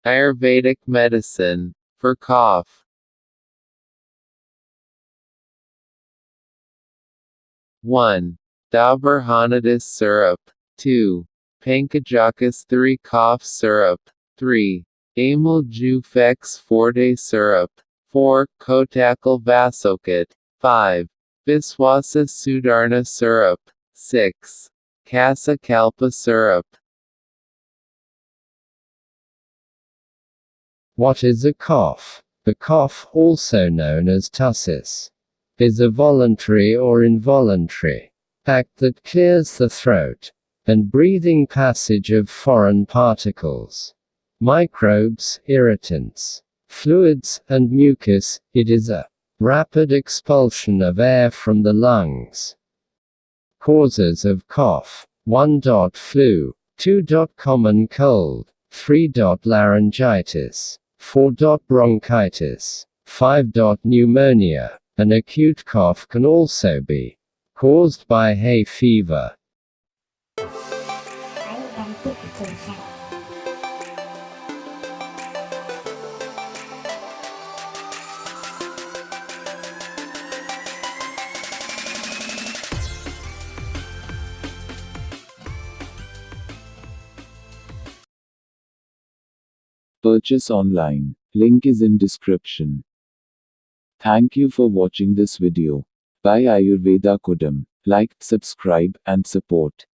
Ayurvedic medicine for cough. 1. DaburHonitusSyrup. 2. PanKajaKasthuri cough syrup. 3. Aimil Jufex Forte syrup. 4. Kotakal Vasokit. 5. Viswasa Sudarna syrup. 6. Kasa Kalpa syrup. What is a cough? The cough, also known as tussis, is a voluntary or involuntary act that clears the throat and breathing passage of foreign particles, microbes, irritants, fluids, and mucus. It is a rapid expulsion of air from the lungs. Causes of cough: 1. Flu, 2. Common cold, 3. Laryngitis, 4. Bronchitis, 5. Pneumonia. An acute cough can also be caused by hay fever. Purchase online. Link is in description. Thank you for watching this video. By Ayurveda Kudam. Like, subscribe, and support.